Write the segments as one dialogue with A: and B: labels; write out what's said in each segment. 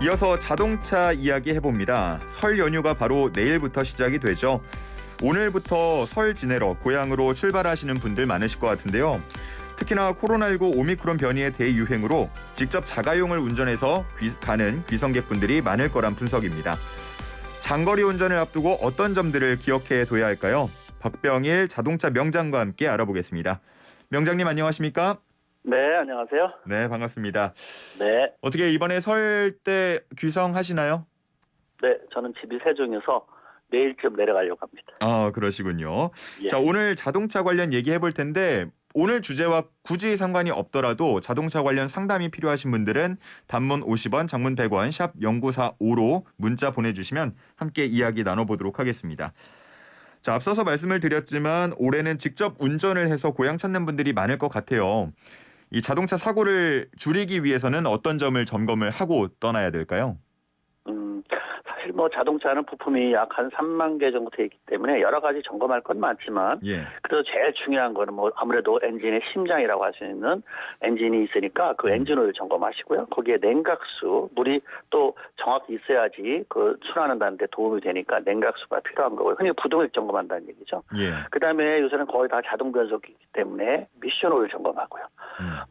A: 이어서 자동차 이야기 해봅니다. 설 연휴가 바로 내일부터 시작이 되죠. 오늘부터 설 지내러 고향으로 출발하시는 분들 많으실 것 같은데요. 특히나 코로나19 오미크론 변이의 대유행으로 직접 자가용을 운전해서 가는 귀성객분들이 많을 거란 분석입니다. 장거리 운전을 앞두고 어떤 점들을 기억해 둬야 할까요? 박병일 자동차 명장과 함께 알아보겠습니다. 명장님 안녕하십니까?
B: 네, 안녕하세요.
A: 네, 반갑습니다.
B: 네,
A: 어떻게 이번에 설 때 귀성하시나요?
B: 네, 저는 집이 세종에서 내일쯤 내려가려고 합니다.
A: 아, 그러시군요.
B: 예.
A: 자, 오늘 자동차 관련 얘기해 볼 텐데 오늘 주제와 굳이 상관이 없더라도 자동차 관련 상담이 필요하신 분들은 단문 50원, 장문 100원, 샵 0945로 문자 보내주시면 함께 이야기 나눠보도록 하겠습니다. 자, 앞서서 말씀을 드렸지만 올해는 직접 운전을 해서 고향 찾는 분들이 많을 것 같아요. 이 자동차 사고를 줄이기 위해서는 어떤 점을 점검을 하고 떠나야 될까요?
B: 사실 자동차는 부품이 약 한 3만 개 정도 돼 있기 때문에 여러 가지 점검할 건 많지만
A: 예.
B: 그래도 제일 중요한 거는 아무래도 엔진의 심장이라고 할 수 있는 엔진이 있으니까 그 엔진 오일 점검하시고요. 거기에 냉각수, 물이 또 정확히 있어야지 그 순환한다는 데 도움이 되니까 냉각수가 필요한 거고요. 흔히 부동액 점검한다는 얘기죠.
A: 예.
B: 그다음에 요새는 거의 다 자동 변속기이기 때문에 미션 오일 점검하고요.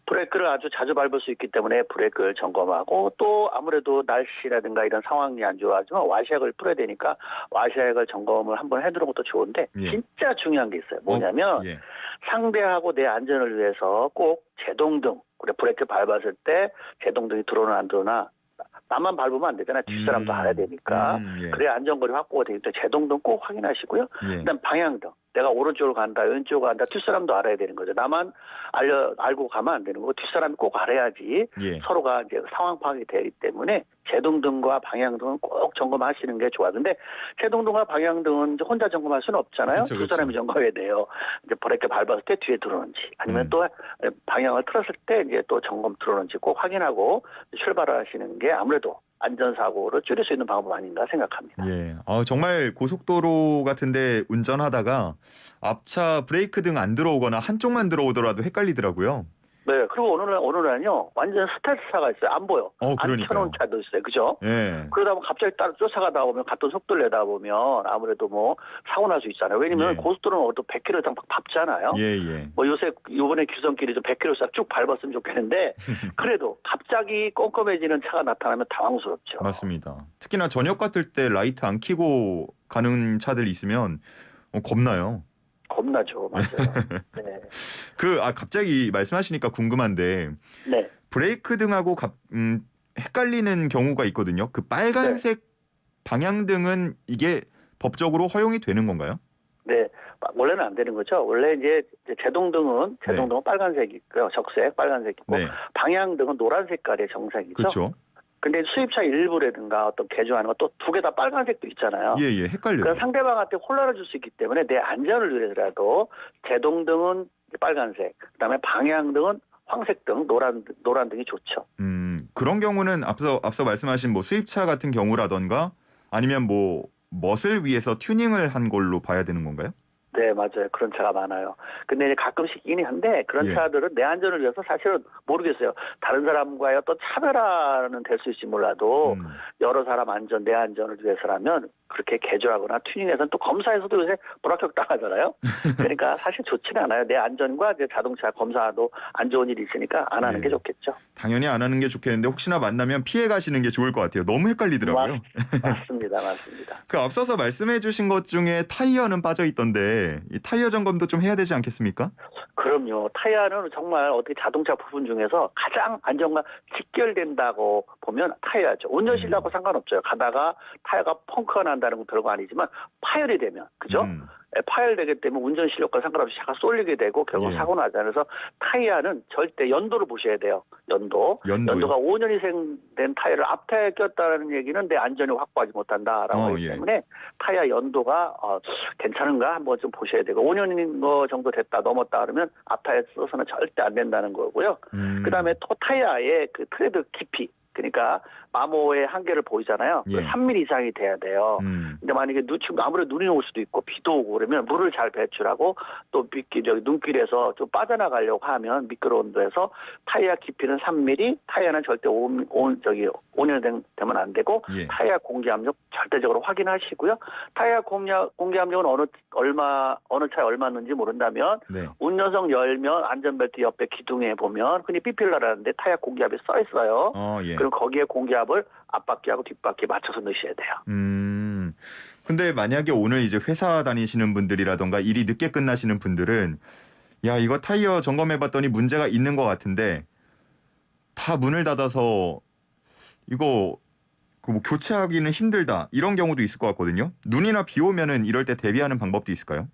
B: 브레이크를 아주 자주 밟을 수 있기 때문에 브레이크를 점검하고 또 아무래도 날씨라든가 이런 상황이 안 좋아지면 와시액을 풀어야 되니까 와시액을 점검을 한번 해두는 것도 좋은데
A: 예.
B: 진짜 중요한 게 있어요. 뭐냐면
A: 예.
B: 상대하고 내 안전을 위해서 꼭 제동등, 그래 브레이크 밟았을 때 제동등이 들어오나 안 들어오나 나만 밟으면 안 되잖아요. 뒷사람도 알아야 되니까.
A: 예.
B: 그래야 안전거리 확보가 되니까 제동등 꼭 확인하시고요.
A: 예.
B: 그다음 방향등. 내가 오른쪽으로 간다, 왼쪽으로 간다, 뒷사람도 알아야 되는 거죠. 나만 알고 가면 안 되는 거고 뒷사람이 꼭 알아야지
A: 예.
B: 서로가 이제 상황 파악이 되기 때문에 제동등과 방향등은 꼭 점검하시는 게 좋아. 근데 제동등과 방향등은 이제 혼자 점검할 수는 없잖아요.
A: 그쵸,
B: 두 사람이 점검해야 돼요. 이제 브레이크 밟았을 때 뒤에 들어오는지 아니면 또 방향을 틀었을 때 이제 또 점검 들어오는지 꼭 확인하고 출발하시는 게 아무래도 안전사고를 줄일 수 있는 방법 아닌가 생각합니다.
A: 예. 정말 고속도로 같은데 운전하다가 앞차 브레이크 등 안 들어오거나 한쪽만 들어오더라도 헷갈리더라고요.
B: 네, 그리고 어느 날은요, 완전 스텔스차가 있어요. 안 보여. 안
A: 그러니까요.
B: 켜놓은 차도 있어요. 그죠?
A: 예.
B: 그러다 보면 갑자기 따로 쫓아가다 보면 같은 속도를 내다 보면 아무래도 사고 날 수 있잖아요. 왜냐면
A: 예.
B: 고속도로는 또 100km 이상 막 밟잖아요.
A: 예.
B: 요번에 규선길이 좀 100km 싹 쭉 밟았으면 좋겠는데 그래도 갑자기 껌껌해지는 차가 나타나면 당황스럽죠.
A: 맞습니다. 특히나 저녁 같을 때 라이트 안 켜고 가는 차들 있으면 겁나요.
B: 겁나죠. 맞아요. 네.
A: 갑자기 말씀하시니까 궁금한데
B: 네.
A: 브레이크 등하고 헷갈리는 경우가 있거든요. 그 빨간색 방향등은 이게 법적으로 허용이 되는 건가요?
B: 네, 원래는 안 되는 거죠. 원래 이제 제동등은 빨간색이고요, 적색 빨간색이고
A: 네.
B: 방향등은 노란 색깔의 정색이죠.
A: 그렇죠.
B: 근데 수입차 일부라든가 어떤 개조하는 거 또 두 개 다 빨간색도 있잖아요.
A: 예, 헷갈려요.
B: 그러니까 상대방한테 혼란을 줄 수 있기 때문에 내 안전을 위해서라도 제동등은 빨간색, 그다음에 방향등은 황색등, 노란 등이 좋죠.
A: 그런 경우는 앞서 말씀하신 수입차 같은 경우라던가 아니면 멋을 위해서 튜닝을 한 걸로 봐야 되는 건가요?
B: 네, 맞아요. 그런 차가 많아요. 근데 이제 가끔씩 있긴 한데 그런
A: 예.
B: 차들은 내 안전을 위해서 사실은 모르겠어요. 다른 사람과의 어떤 차별화는 될 수 있을지 몰라도 여러 사람 안전, 내 안전을 위해서라면 그렇게 개조하거나 튜닝해서는 또 검사에서도 요새 불합격 당하잖아요. 그러니까 사실 좋지는 않아요. 내 안전과 이제 자동차 검사도 안 좋은 일이 있으니까 안 하는 게 좋겠죠.
A: 당연히 안 하는 게 좋겠는데 혹시나 만나면 피해 가시는 게 좋을 것 같아요. 너무 헷갈리더라고요.
B: 맞습니다.
A: 앞서서 말씀해 주신 것 중에 타이어는 빠져 있던데 이 타이어 점검도 좀 해야 되지 않겠습니까?
B: 그럼요. 타이어는 정말 어떻게 자동차 부분 중에서 가장 안전과 직결된다고 보면 타이어죠. 운전실하고 상관없죠. 가다가 타이어가 펑크가 난다는 건 별거 아니지만 파열이 되면, 그죠? 파열되기 때문에 운전 실력과 상관없이 차가 쏠리게 되고 결국
A: 예.
B: 사고 나잖아요. 그래서 타이어는 절대 연도를 보셔야 돼요. 연도가 5년 이상 된 타이어를 앞타이어에 꼈다는 얘기는 내 안전을 확보하지 못한다라고 하기 때문에 타이어 연도가 괜찮은가 한번 좀 보셔야 되고 5년 정도 됐다 넘었다 그러면 앞타이어 써서는 절대 안 된다는 거고요. 그다음에 또 타이어의 그 트레드 깊이, 그러니까 마모의 한계를 보이잖아요.
A: 예.
B: 3mm 이상이 돼야 돼요. 근데 만약에 지금 아무래도 눈이 올 수도 있고 비도 오고 그러면 물을 잘 배출하고 또 눈길에서 좀 빠져나가려고 하면 미끄러운 데서 타이어 깊이는 3mm, 타이어는 절대 5년 되면 안 되고
A: 예.
B: 타이어 공기 압력 절대적으로 확인하시고요. 타이어 공기 압력은 어느 차에 얼마였는지 모른다면
A: 네.
B: 운전석 열면 안전벨트 옆에 기둥에 보면 흔히 삐필러라는데 타이어 공기압이 써 있어요.
A: 예.
B: 그럼 거기에 공기압을 앞바퀴하고 뒷바퀴 맞춰서 넣으셔야 돼요.
A: 근데 만약에 오늘 이제 회사 다니시는 분들이라던가 일이 늦게 끝나시는 분들은 야, 이거 타이어 점검해봤더니 문제가 있는 것 같은데 다 문을 닫아서 이거 뭐 교체하기는 힘들다 이런 경우도 있을 것 같거든요. 눈이나 비 오면은 이럴 때 대비하는 방법도 있을까요?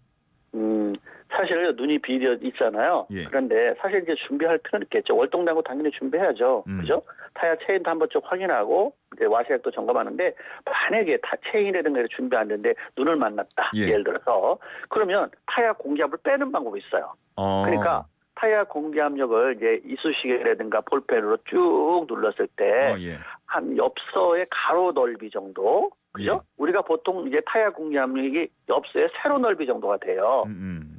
B: 사실 눈이 비려 있잖아요.
A: 예.
B: 그런데 사실 이제 준비할 필요는 있겠죠. 월동당구 당연히 준비해야죠. 그죠? 타이어 체인도 한번 쭉 확인하고 이제 와시액도 점검하는데 만약에 체인이라든가 이렇게 준비 안 되는데 눈을 만났다.
A: 예.
B: 예를 들어서 그러면 타이어 공기압을 빼는 방법이 있어요. 그러니까 타이어 공기압력을 이제 이쑤시개라든가 볼펜으로 쭉 눌렀을 때 한 엽서의 가로 넓이 정도, 그죠?
A: 예.
B: 우리가 보통 이제 타이어 공기압력이 엽서의 세로 넓이 정도가 돼요.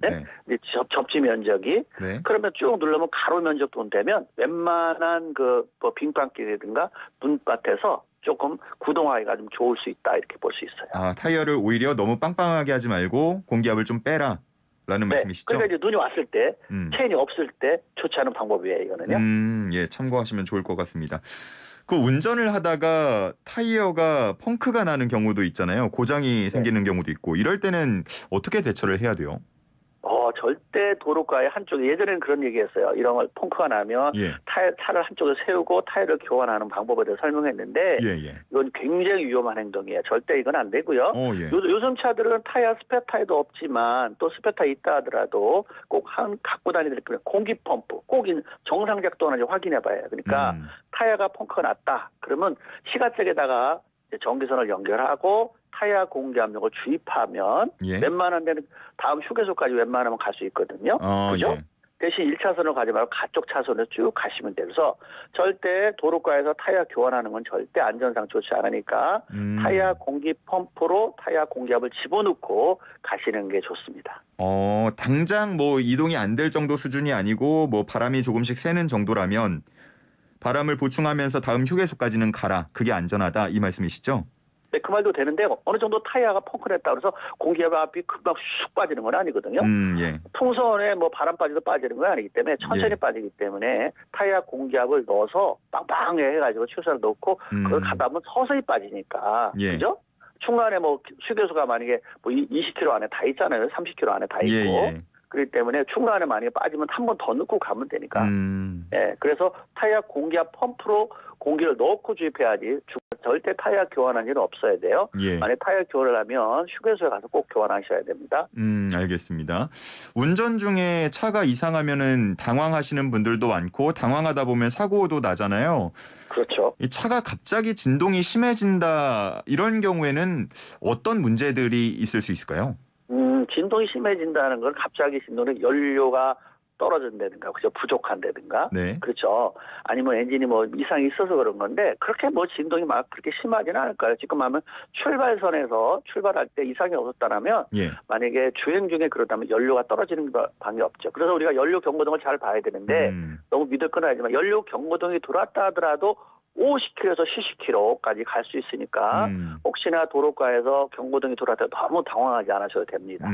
A: 네.
B: 이제 접지 면적이.
A: 네.
B: 그러면 쭉 누르면 가로 면적도 되면 웬만한 뭐 빙판길이라든가 눈밭에서 조금 구동하기가 좀 좋을 수 있다 이렇게 볼 수 있어요.
A: 타이어를 오히려 너무 빵빵하게 하지 말고 공기압을 좀 빼라. 라는 말씀이시죠?
B: 그러니까 이제 눈이 왔을 때 체인이 없을 때 좋지 않은 방법이에요, 이거는요.
A: 예, 참고하시면 좋을 것 같습니다. 그 운전을 하다가 타이어가 펑크가 나는 경우도 있잖아요. 고장이 생기는 경우도 있고 이럴 때는 어떻게 대처를 해야 돼요?
B: 절대 도로가의 한쪽에 예전에는 그런 얘기했어요. 이런 걸 펑크가 나면 차를 한쪽에 세우고 타이어를 교환하는 방법에 대해서 설명했는데 이건 굉장히 위험한 행동이에요. 절대 이건 안 되고요. 요즘 차들은 스페어 타이어도 없지만 또 스페어 타이어 있다 하더라도 꼭 갖고 다니는 공기 펌프 꼭 정상 작동하는지 확인해봐야 해요. 그러니까 타이어가 펑크가 났다. 그러면 시가잭에다가 전기선을 연결하고 타이어 공기 압력을 주입하면 웬만한 데는 다음 휴게소까지 웬만하면 갈 수 있거든요. 그죠? 대신 1차선으로 가지 말고 가쪽 차선으로 쭉 가시면 돼요. 그래서 절대 도로가에서 타이어 교환하는 건 절대 안전상 좋지 않으니까 타이어 공기 펌프로 타이어 공기압을 집어넣고 가시는 게 좋습니다.
A: 당장 뭐 이동이 안 될 정도 수준이 아니고 뭐 바람이 조금씩 새는 정도라면 바람을 보충하면서 다음 휴게소까지는 가라. 그게 안전하다 이 말씀이시죠?
B: 네, 그 말도 되는데 어느 정도 타이어가 펑크를 했다 그래서 공기압이 금방 쑥 빠지는 건 아니거든요. 통선에 뭐 바람 빠져도 빠지는 건 아니기 때문에 천천히 빠지기 때문에 타이어 공기압을 넣어서 빵빵하게 해가지고 최소를 넣고 그걸 가다 보면 서서히 빠지니까 그죠? 중간에 뭐 휴게소가 만약에 뭐 20km 안에 다 있잖아요. 30km 안에 다 있고. 그렇기 때문에 중간에 만약에 빠지면 한 번 더 넣고 가면 되니까. 그래서 타이어 공기압 펌프로 공기를 넣고 주입해야지 절대 타이어 교환한 일은 없어야 돼요. 만약 타이어 교환을 하면 휴게소에 가서 꼭 교환하셔야 됩니다.
A: 알겠습니다. 운전 중에 차가 이상하면은 당황하시는 분들도 많고 당황하다 보면 사고도 나잖아요.
B: 그렇죠.
A: 이 차가 갑자기 진동이 심해진다 이런 경우에는 어떤 문제들이 있을 수 있을까요?
B: 진동이 심해진다는 건 갑자기 진동이 연료가 떨어진다든가, 그죠? 부족한다든가. 그렇죠. 아니면 엔진이 뭐 이상이 있어서 그런 건데, 그렇게 뭐 진동이 막 그렇게 심하지는 않을까요? 지금 하면 출발선에서 출발할 때 이상이 없었다면, 만약에 주행 중에 그러다면 연료가 떨어지는 방이 없죠. 그래서 우리가 연료 경고등을 잘 봐야 되는데, 너무 믿을 건 아니지만, 연료 경고등이 들어왔다 하더라도 50km에서 70km까지 갈 수 있으니까 혹시나 도로가에서 경고등이 들어왔다 너무 당황하지 않으셔도 됩니다.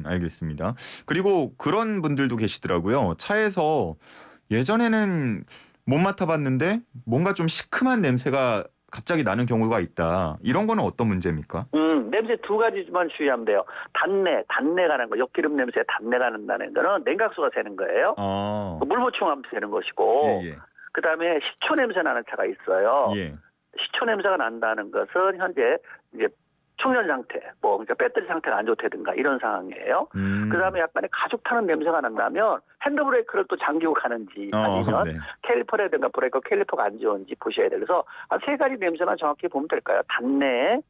A: 알겠습니다. 그리고 그런 분들도 계시더라고요. 차에서 예전에는 못 맡아봤는데 뭔가 좀 시큼한 냄새가 갑자기 나는 경우가 있다. 이런 거는 어떤 문제입니까?
B: 냄새 두 가지만 주의하면 돼요. 단내가 나는 거, 엿기름 냄새 단내가 난다는 거는 냉각수가 새는 거예요. 물 보충하면 새는 것이고 그다음에 식초 냄새 나는 차가 있어요. 식초 냄새가 난다는 것은 현재 이제 충전 상태, 뭐 그러니까 배터리 상태가 안 좋다든가 이런 상황이에요. 그다음에 약간의 가죽 타는 냄새가 난다면 핸드브레이크를 또 잠기고 가는지 아니면 캘리퍼라든가 브레이크 캘리퍼가 안 좋은지 보셔야 돼요. 그래서 한 세 가지 냄새만 정확히 보면 될까요? 단내,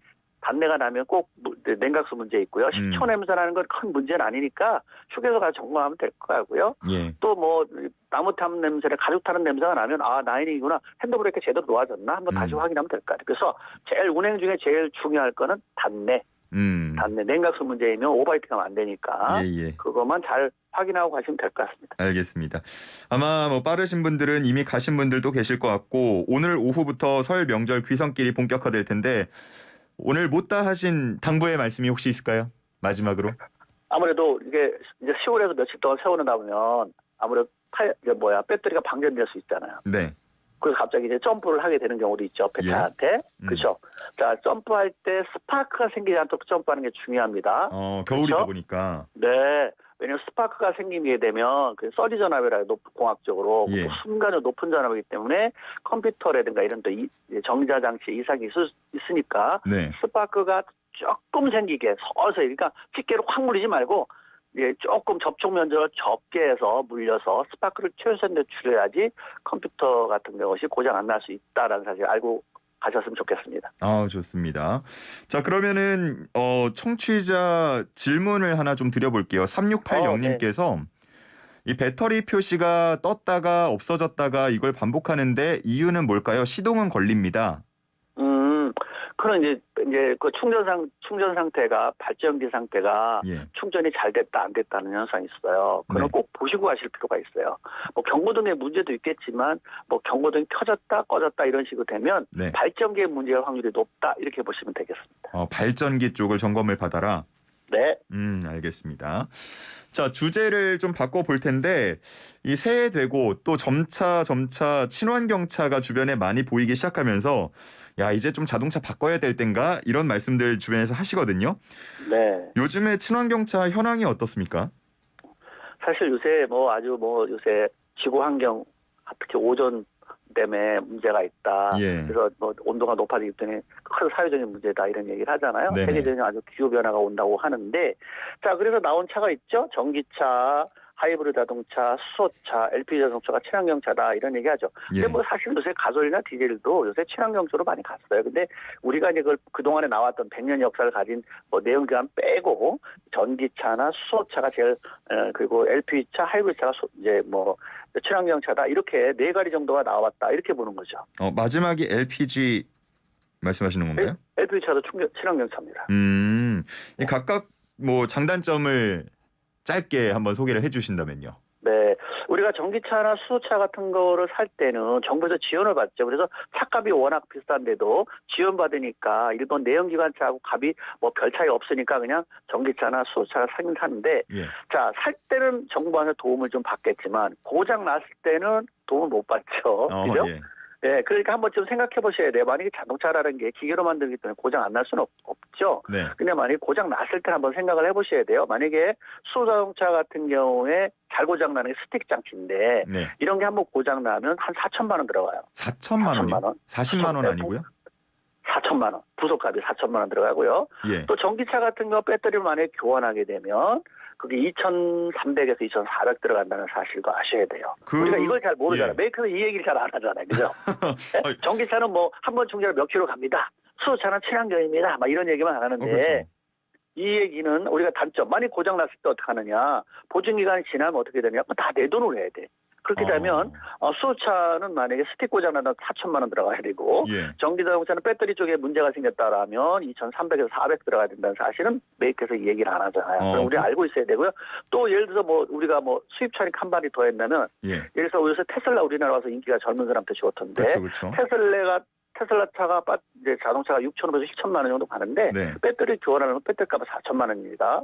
B: 단내가 나면 꼭 냉각수 문제 있고요. 식초 냄새 나는 건 큰 문제는 아니니까 휴게소 가서 점검하면 될 것 같고요.
A: 예.
B: 또 뭐 나무 타는 냄새나 가죽 타는 냄새가 나면 나인이구나. 핸드브레이크 제대로 놓아졌나 한번 다시 확인하면 될 것 같아요. 그래서 제일 운행 중에 제일 중요할 거는 단내. 단내 냉각수 문제이면 오버히팅하면 안 되니까
A: 예.
B: 그것만 잘 확인하고 가시면 될 것 같습니다.
A: 알겠습니다. 아마 뭐 빠르신 분들은 이미 가신 분들도 계실 것 같고 오늘 오후부터 설 명절 귀성길이 본격화될 텐데 오늘 못다 하신 당부의 말씀이 혹시 있을까요? 마지막으로.
B: 아무래도 이게 이제 10월에서 며칠 동안 세워놓다 보면 아무래도 배터리가 방전될 수 있잖아요.
A: 네.
B: 그래서 갑자기 이제 점프를 하게 되는 경우도 있죠. 배차한테. 그렇죠. 자, 점프할 때 스파크가 생기지 않도록 점프하는 게 중요합니다.
A: 겨울이다
B: 그렇죠?
A: 보니까.
B: 네. 왜냐하면 스파크가 생기게 되면 그 서리 전압이라 공학적으로
A: 예.
B: 순간적으로 높은 전압이기 때문에 컴퓨터라든가 이런 또 정자 장치에 이상이 있으니까
A: 네.
B: 스파크가 조금 생기게 서서히 그러니까 집게로 확 물리지 말고 조금 접촉 면적을 적게 해서 물려서 스파크를 최소한도 줄여야지 컴퓨터 같은 것이 고장 안 날 수 있다라는 사실 알고 가셨으면 좋겠습니다.
A: 좋습니다. 자, 그러면은 청취자 질문을 하나 좀 드려볼게요. 3680님께서 이 배터리 표시가 떴다가 없어졌다가 이걸 반복하는데 이유는 뭘까요? 시동은 걸립니다.
B: 그런 이제 그 충전 상태가 발전기 상태가
A: 예.
B: 충전이 잘 됐다 안 됐다는 현상이 있어요. 그건
A: 네.
B: 꼭 보시고 가실 필요가 있어요. 뭐 경고등의 문제도 있겠지만 뭐 경고등이 켜졌다 꺼졌다 이런 식으로 되면
A: 네.
B: 발전기의 문제의 확률이 높다 이렇게 보시면 되겠습니다.
A: 발전기 쪽을 점검을 받아라.
B: 네.
A: 알겠습니다. 자, 주제를 좀 바꿔볼 텐데 이 새해 되고 또 점차 친환경차가 주변에 많이 보이기 시작하면서 야, 이제 좀 자동차 바꿔야 될 땐가 이런 말씀들 주변에서 하시거든요.
B: 네.
A: 요즘에 친환경차 현황이 어떻습니까?
B: 사실 요새 요새 지구 환경 특히 오존 때문에 문제가 있다.
A: 예.
B: 그래서 온도가 높아지기 때문에 큰 사회적인 문제다 이런 얘기를 하잖아요.
A: 네네.
B: 세계적인 아주 기후 변화가 온다고 하는데 자 그래서 나온 차가 있죠. 전기차, 하이브리드 자동차, 수소차, LPG 자동차가 친환경차다 이런 얘기하죠.
A: 예.
B: 근데 사실 요새 가솔이나 디젤도 요새 친환경차로 많이 갔어요. 근데 우리가 이제 그 동안에 나왔던 100년 역사를 가진 내연기관 빼고 전기차나 수소차가 제일 그리고 LPG차, 하이브리드차가 친환경차다 이렇게 네 가지 정도가 나왔다 이렇게 보는 거죠.
A: 마지막이 LPG 말씀하시는 건가요?
B: LPG차도 친환경차입니다.
A: 이 각각 장단점을 짧게 한번 소개를 해주신다면요.
B: 네, 우리가 전기차나 수소차 같은 거를 살 때는 정부에서 지원을 받죠. 그래서 차값이 워낙 비싼데도 지원받으니까 일본 내연기관차하고 값이 별 차이 없으니까 그냥 전기차나 수소차를 사긴 사는데
A: 예.
B: 자, 살 때는 정부한테 도움을 좀 받겠지만 고장 났을 때는 도움을 못 받죠. 그죠?
A: 예.
B: 네, 그러니까 한번 좀 생각해 보셔야 돼요. 만약에 자동차라는 게 기계로 만들기 때문에 고장 안 날 수는 없죠.
A: 네.
B: 근데 만약에 고장 났을 때 한번 생각을 해 보셔야 돼요. 만약에 수소자동차 같은 경우에 잘 고장 나는 게 스틱 장치인데
A: 네.
B: 이런 게 한번 고장 나면 한 4천만 원 들어가요.
A: 4천만 원이요? 40만 원 아니고요?
B: 4천만 원. 부속값이 4천만 원 들어가고요.
A: 예.
B: 또 전기차 같은 경우 배터리를 만약에 교환하게 되면 그게 2,300에서 2,400 들어간다는 사실도 아셔야 돼요. 우리가 이걸 잘 모르잖아요.
A: 예.
B: 메이커는 이 얘기를 잘 안 하잖아요. 그죠? 네? 전기차는 한 번 충전을 몇 킬로 갑니다. 수소차는 친환경입니다. 이런 얘기만 안 하는데
A: 그렇죠.
B: 이 얘기는 우리가 단점. 만약 고장 났을 때 어떻게 하느냐. 보증기간이 지나면 어떻게 되냐. 다 내 돈으로 해야 돼. 그렇게 되면 수소차는 만약에 스틱 고장 나면 4천만 원 들어가야 되고
A: 예.
B: 전기자동차는 배터리 쪽에 문제가 생겼다라면 2,300에서 400 들어가야 된다는 사실은 메이커에서 이 얘기를 안 하잖아요. 그럼 우리가 알고 있어야 되고요. 또 예를 들어서 우리가 수입차를 한 발이 더 했다면 예를 들어서 요새 테슬라 우리나라 와서 인기가 젊은 사람한테 좋던데
A: 그렇죠.
B: 테슬라 차가 이제 자동차가 6,500에서 7천만 원 정도 가는데
A: 네.
B: 배터리 교환하면 배터리 값은 4천만 원입니다.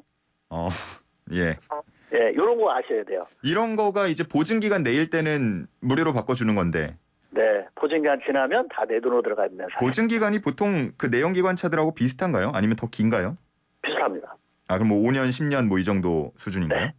A: 예.
B: 예, 이런 거 아셔야 돼요.
A: 이런 거가 이제 보증 기간 내일 때는 무료로 바꿔주는 건데.
B: 네, 보증기간 지나면 다 내 돈으로 들어가야 되는 사실.
A: 보증 기간이 보통 그 내연기관 차들하고 비슷한가요? 아니면 더 긴가요?
B: 비슷합니다.
A: 그럼 5년, 10년 이 정도 수준인가요?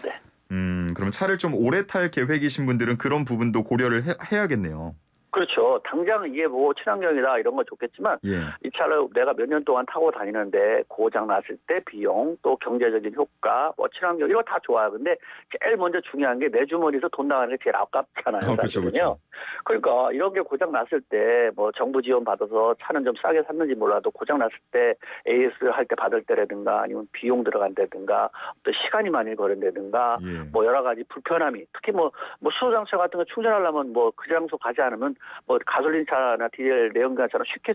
B: 네.
A: 그럼 차를 좀 오래 탈 계획이신 분들은 그런 부분도 고려를 해야겠네요.
B: 그렇죠. 당장 이게 뭐 친환경이다 이런 거 좋겠지만
A: 예.
B: 이 차를 내가 몇 년 동안 타고 다니는데 고장 났을 때 비용 또 경제적인 효과 뭐 친환경 이거 다 좋아요. 근데 제일 먼저 중요한 게 내 주머니에서 돈 나가는 게 제일 아깝잖아요.
A: 그렇죠,
B: 사실은요.
A: 그렇죠.
B: 그러니까 이런 게 고장 났을 때 뭐 정부 지원 받아서 차는 좀 싸게 샀는지 몰라도 고장 났을 때 AS 할 때 받을 때라든가 아니면 비용 들어간다든가 또 시간이 많이 걸린다든가
A: 예.
B: 뭐 여러 가지 불편함이 특히 뭐 수소장차 같은 거 충전하려면 뭐 그 장소 가지 않으면 뭐 가솔린차나 디젤 내연기관차나 쉽게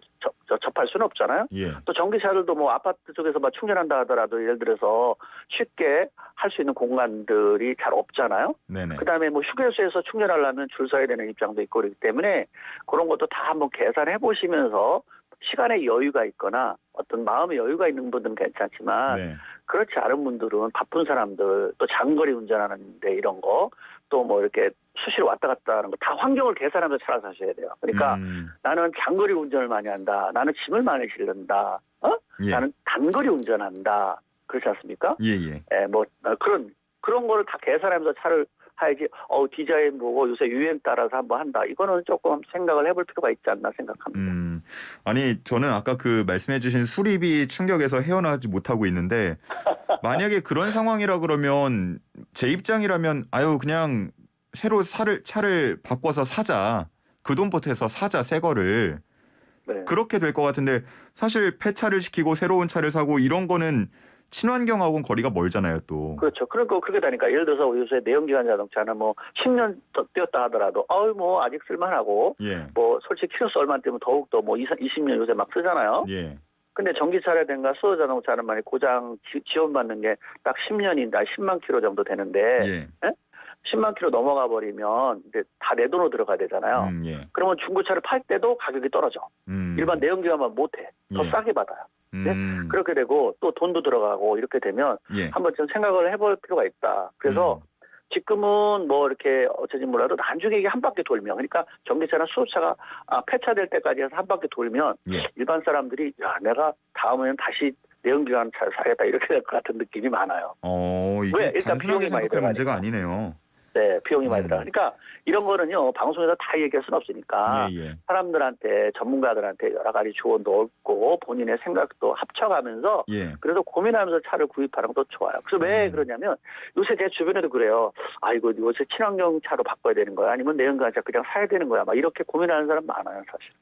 B: 접할 수는 없잖아요.
A: 예.
B: 또 전기차들도 뭐 아파트 쪽에서 막 충전한다 하더라도 예를 들어서 쉽게 할 수 있는 공간들이 잘 없잖아요.
A: 네네.
B: 그다음에 뭐 휴게소에서 충전하려면 줄 서야 되는 입장도 있고 그렇기 때문에 그런 것도 다 한번 계산해 보시면서 시간의 여유가 있거나 어떤 마음의 여유가 있는 분들은 괜찮지만
A: 네.
B: 그렇지 않은 분들은 바쁜 사람들 또 장거리 운전하는데 이런 거 또 뭐 이렇게 수시로 왔다 갔다 하는 거 다 환경을 계산하면서 차를 사셔야 돼요. 그러니까 나는 장거리 운전을 많이 한다. 나는 짐을 많이 실른다.
A: 예.
B: 나는 단거리 운전한다. 그렇지 않습니까?
A: 예예.
B: 뭐 그런 거를 다 계산하면서 차를 하야지. 디자인 보고 요새 유행 따라서 한번 한다. 이거는 조금 생각을 해볼 필요가 있지 않나 생각합니다.
A: 아니 저는 아까 그 말씀해주신 수리비 충격에서 헤어나지 못하고 있는데 만약에 그런 상황이라 그러면 제 입장이라면 그냥 새로 차를 바꿔서 사자. 그 돈 보태서 사자 새 거를.
B: 네.
A: 그렇게 될 것 같은데 사실 폐차를 시키고 새로운 차를 사고 이런 거는 친환경하고는 거리가 멀잖아요 또.
B: 그렇죠. 그러니까 그렇게 되니까 예를 들어서 요새 내연기관 자동차는 뭐 10년 뛰었다 하더라도 뭐 아직 쓸만하고
A: 예.
B: 뭐 솔직히 키로수 얼마 때문에 더욱더 뭐 20년 요새 막 쓰잖아요.
A: 예.
B: 근데 전기차라든가 수소 자동차는 만약 고장 지원받는 게 딱 10년이나 10만 킬로 정도 되는데
A: 예.
B: 10만 킬로 넘어가 버리면 이제 다 내 돈으로 들어가야 되잖아요.
A: 예.
B: 그러면 중고차를 팔 때도 가격이 떨어져. 일반 내연기관만 못해. 더
A: 예.
B: 싸게 받아요. 네? 그렇게 되고 또 돈도 들어가고 이렇게 되면
A: 예.
B: 한번 좀 생각을 해볼 필요가 있다. 그래서 지금은 뭐 이렇게 어쩌지 몰라도 나중에 이게 한 바퀴 돌면 그러니까 전기차나 수소차가 폐차될 때까지 해서 한 바퀴 돌면
A: 예.
B: 일반 사람들이 내가 다음에는 다시 내연기관 차를 사겠다 이렇게 될 것 같은 느낌이 많아요.
A: 이게
B: 왜? 일단
A: 단순하게
B: 비용이 많이
A: 생각할 문제가
B: 들어가니까.
A: 아니네요.
B: 네, 비용이 많이 들어가. 그러니까 이런 거는요 방송에서 다 얘기할 수는 없으니까
A: 예.
B: 사람들한테 전문가들한테 여러 가지 조언도 얻고 본인의 생각도 합쳐가면서
A: 예.
B: 그래서 고민하면서 차를 구입하는 것도 좋아요. 그래서 왜 그러냐면 요새 제 주변에도 그래요. 이거 요새 친환경 차로 바꿔야 되는 거야? 아니면 내연기관 차 그냥 사야 되는 거야? 막 이렇게 고민하는 사람 많아요, 사실.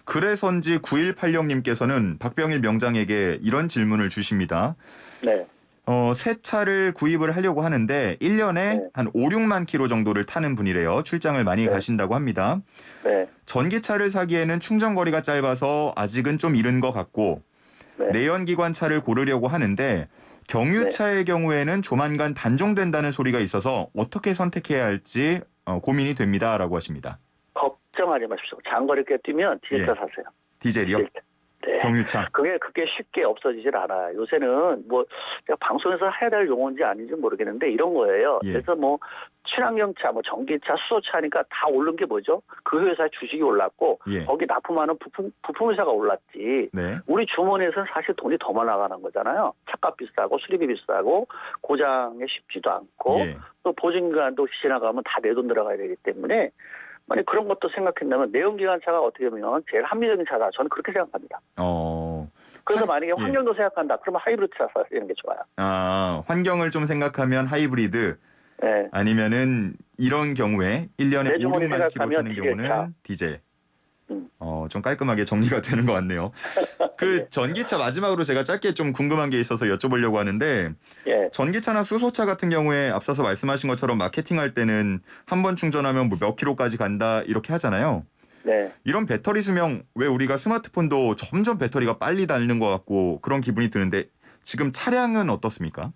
A: 그래서인지 9186님께서는 박병일 명장에게 이런 질문을 주십니다.
B: 네.
A: 새 차를 구입을 하려고 하는데 1년에
B: 네.
A: 한 5, 6만 킬로 정도를 타는 분이래요. 출장을 많이
B: 네.
A: 가신다고 합니다.
B: 네.
A: 전기차를 사기에는 충전 거리가 짧아서 아직은 좀 이른 것 같고
B: 네.
A: 내연기관 차를 고르려고 하는데 경유차의 경우에는 조만간 단종된다는 소리가 있어서 어떻게 선택해야 할지 고민이 됩니다라고 하십니다.
B: 걱정하지 마십시오. 장거리 꽤 뛰면 디젤차
A: 예.
B: 사세요.
A: 디젤이요?
B: 네.
A: 경유차.
B: 그게 쉽게 없어지질 않아요. 요새는 뭐 제가 방송에서 해야 될 용어인지 아닌지 모르겠는데 이런 거예요.
A: 예.
B: 그래서 뭐 친환경차, 뭐 전기차, 수소차니까 다 오른 게 뭐죠? 그 회사 주식이 올랐고
A: 예.
B: 거기 납품하는 부품 회사가 올랐지.
A: 네.
B: 우리 주머니에서는 사실 돈이 더 나가는 거잖아요. 차값 비싸고 수리비 비싸고 고장에 쉽지도 않고
A: 예.
B: 또 보증기간도 지나가면 다 내 돈 들어가야 되기 때문에 만약 그런 것도 생각한다면 내연기관 차가 어떻게 보면 제일 합리적인 차다. 저는 그렇게 생각합니다. 그래서 만약에 환경도 생각한다. 그러면 하이브리드 차 사는 게 좋아요.
A: 환경을 좀 생각하면 하이브리드
B: 네.
A: 아니면은 이런 경우에 1년에
B: 내
A: 5,
B: 주머니
A: 6만 킬로
B: 생각하면
A: 타는 경우는 디젤. 좀 깔끔하게 정리가 되는 것 같네요. 그
B: 네.
A: 전기차 마지막으로 제가 짧게 좀 궁금한 게 있어서 여쭤보려고 하는데
B: 예.
A: 전기차나 수소차 같은 경우에 앞서서 말씀하신 것처럼 마케팅할 때는 한 번 충전하면 뭐 몇 킬로까지 간다 이렇게 하잖아요.
B: 네.
A: 이런 배터리 수명 왜 우리가 스마트폰도 점점 배터리가 빨리 닳는 것 같고 그런 기분이 드는데 지금 차량은 어떻습니까?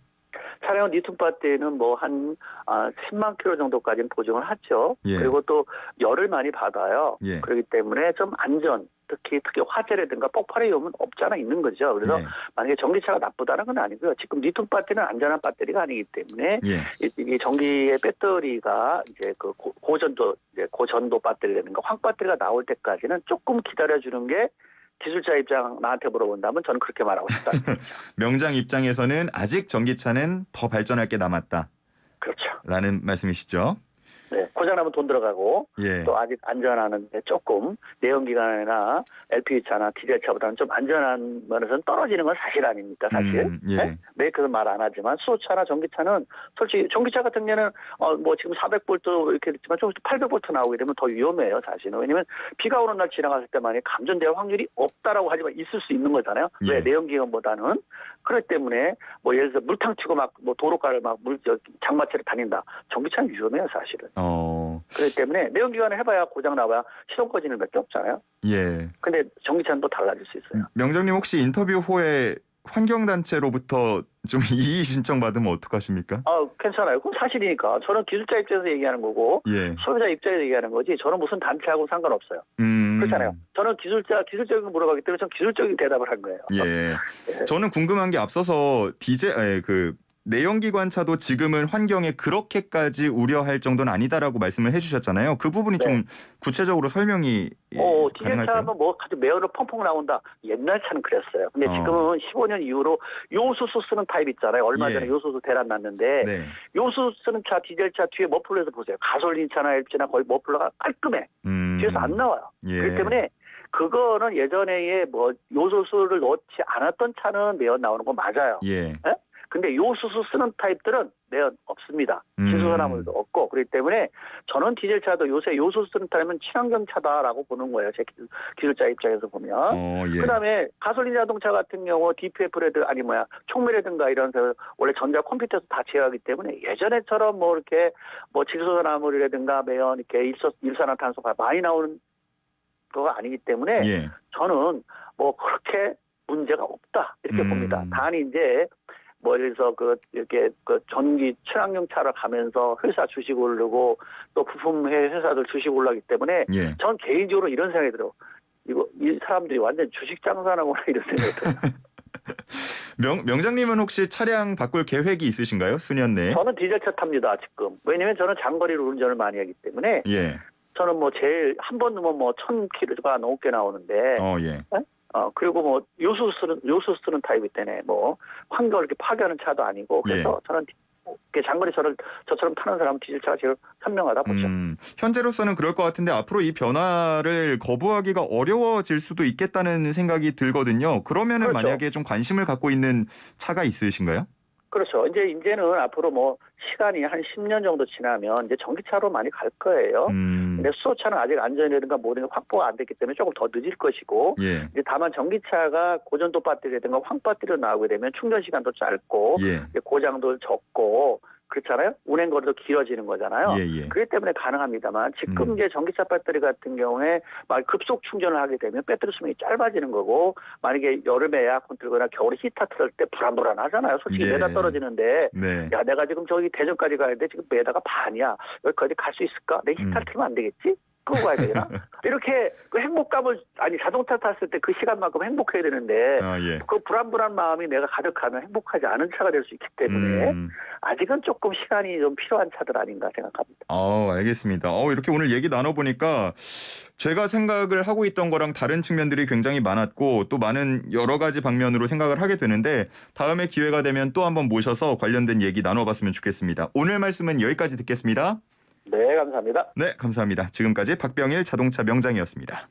B: 차량 리튬 배터리는 뭐 한 10만 킬로 정도까지는 보증을 하죠.
A: 예.
B: 그리고 또 열을 많이 받아요.
A: 예.
B: 그렇기 때문에 좀 안전, 특히 화재라든가 폭발의 위험은 없잖아 있는 거죠. 그래서
A: 예.
B: 만약에 전기차가 나쁘다는 건 아니고요. 지금 리튬 배터리는 안전한 배터리가 아니기 때문에
A: 예.
B: 이 전기의 배터리가 이제 그 고전도 배터리라든가 황 배터리가 나올 때까지는 조금 기다려주는 게 기술자 입장 나한테 물어본다면 저는 그렇게 말하고 싶다.
A: 명장 입장에서는 아직 전기차는 더 발전할 게 남았다.
B: 그렇죠.
A: 라는 말씀이시죠?
B: 네. 고장나면 돈 들어가고
A: 예.
B: 또 아직 안전하는데 조금 내연기관이나 LPG차나 디젤차보다는 좀 안전한 면에서는 떨어지는 건 사실 아닙니까? 사실.
A: 예.
B: 네? 메이커는 말 안 하지만 수소차나 전기차는 솔직히 전기차 같은 경우는 뭐 지금 400V 이렇게 됐지만 좀 800V 나오게 되면 더 위험해요. 사실은. 왜냐면 비가 오는 날 지나갔을 때만이 감전될 확률이 없다라고 하지만 있을 수 있는 거잖아요.
A: 예.
B: 왜? 내연기관보다는. 그렇기 때문에 뭐 예를 들어서 물탕 튀고 막 뭐 도로가를 막 장마철에 다닌다. 전기차는 위험해요. 사실은. 그렇기 때문에 내연기관을 해봐야 고장 나봐야 시동 꺼지는 몇 개 없잖아요.
A: 예.
B: 근데 전기차는 또 달라질 수 있어요.
A: 명장님 혹시 인터뷰 후에 환경단체로부터 좀 이의 신청 받으면 어떡하십니까?
B: 괜찮아요. 그건 사실이니까. 저는 기술자 입장에서 얘기하는 거고
A: 예.
B: 소비자 입장에서 얘기하는 거지. 저는 무슨 단체하고 상관없어요. 그렇잖아요. 저는 기술적인 거 물어봤기 때문에 저는 기술적인 대답을 한 거예요.
A: 예. 저는 궁금한 게 앞서서 내연기관차도 지금은 환경에 그렇게까지 우려할 정도는 아니다라고 말씀을 해주셨잖아요. 그 부분이
B: 네.
A: 좀 구체적으로 설명이 가능할까요?
B: 디젤차는 뭐 아주 매연으로 펑펑 나온다. 옛날 차는 그랬어요. 근데 지금은 15년 이후로 요소수 쓰는 타입 있잖아요. 얼마 전에 요소수 대란 났는데
A: 네.
B: 요소수 쓰는 차, 디젤차 뒤에 머플러에서 보세요. 가솔린차나 LPG나 거의 머플러가 깔끔해. 뒤에서 안 나와요.
A: 예.
B: 그렇기 때문에 그거는 예전에 뭐 요소수를 넣지 않았던 차는 매연 나오는 거 맞아요.
A: 예.
B: 네? 근데 요소수 쓰는 타입들은 매연 없습니다. 진수산화물도 없고 그렇기 때문에 저는 디젤차도 요새 요소수 쓰는 타입은 친환경차다라고 보는 거예요. 제 기술자 입장에서 보면.
A: 예.
B: 그다음에 가솔린 자동차 같은 경우 DPF라든가 촉매라든가 이런 원래 전자 컴퓨터에서 다 제어하기 때문에 예전에처럼 뭐 이렇게 뭐 질소산화물이라든가 매연 이렇게 일산화탄소가 많이 나오는 거가 아니기 때문에
A: 예.
B: 저는 뭐 그렇게 문제가 없다 이렇게 봅니다. 단지 이제 뭐 예를 들어서 이렇게 전기 친환경 차를 가면서 회사 주식 오르고 또 부품 회사들 주식 올라가기 때문에
A: 예.
B: 전 개인적으로 이런 생각이 들어요. 이 사람들이 완전 주식 장사하구나 이런 생각이 들어요.
A: 명장님은 혹시 차량 바꿀 계획이 있으신가요? 수년 내에?
B: 저는 디젤차 탑니다 지금. 왜냐면 저는 장거리로 운전을 많이 하기 때문에
A: 예.
B: 저는 뭐 제일 한 번 넣으면 뭐 1000km가 넘게 나오는데.
A: 예.
B: 그리고 뭐 요소 쓰는 타입이 때문에 뭐 환경을 이렇게 파괴하는 차도 아니고 그래서 저는 장거리 저처럼 타는 사람은 디젤차가 제일 현명하다 보죠.
A: 현재로서는 그럴 것 같은데 앞으로 이 변화를 거부하기가 어려워질 수도 있겠다는 생각이 들거든요. 그러면은
B: 그렇죠.
A: 만약에 좀 관심을 갖고 있는 차가 있으신가요?
B: 그렇죠. 이제는 앞으로 뭐 시간이 한 10년 정도 지나면 이제 전기차로 많이 갈 거예요. 근데 수소차는 아직 안전이라든가 모든 게 확보가 안 됐기 때문에 조금 더 늦을 것이고,
A: 예.
B: 이제 다만 전기차가 고전도 배터리라든가 황 배터리로 나오게 되면 충전 시간도 짧고,
A: 예.
B: 이제 고장도 적고, 그렇잖아요. 운행 거리도 길어지는 거잖아요.
A: 예.
B: 그렇기 때문에 가능합니다만 지금 이제 전기차 배터리 같은 경우에 막 급속 충전을 하게 되면 배터리 수명이 짧아지는 거고 만약에 여름에 에어컨 틀거나 겨울에 히터 틀 때 불안불안하잖아요. 솔직히
A: 예.
B: 매달 떨어지는데
A: 네.
B: 야 내가 지금 저기 대전까지 가야 돼. 지금 매다가 반이야. 여기까지 갈 수 있을까? 내 히터 틀면 안 되겠지? 끄고 가야 되나? 이렇게 그 행복감을 자동차 탔을 때 그 시간만큼 행복해야 되는데
A: 예.
B: 그 불안불안 마음이 내가 가득하면 행복하지 않은 차가 될 수 있기 때문에 아직은 조금 시간이 좀 필요한 차들 아닌가 생각합니다.
A: 알겠습니다. 이렇게 오늘 얘기 나눠보니까 제가 생각을 하고 있던 거랑 다른 측면들이 굉장히 많았고 또 많은 여러 가지 방면으로 생각을 하게 되는데 다음에 기회가 되면 또 한번 모셔서 관련된 얘기 나눠봤으면 좋겠습니다. 오늘 말씀은 여기까지 듣겠습니다.
B: 네, 감사합니다.
A: 네, 감사합니다. 지금까지 박병일 자동차 명장이었습니다.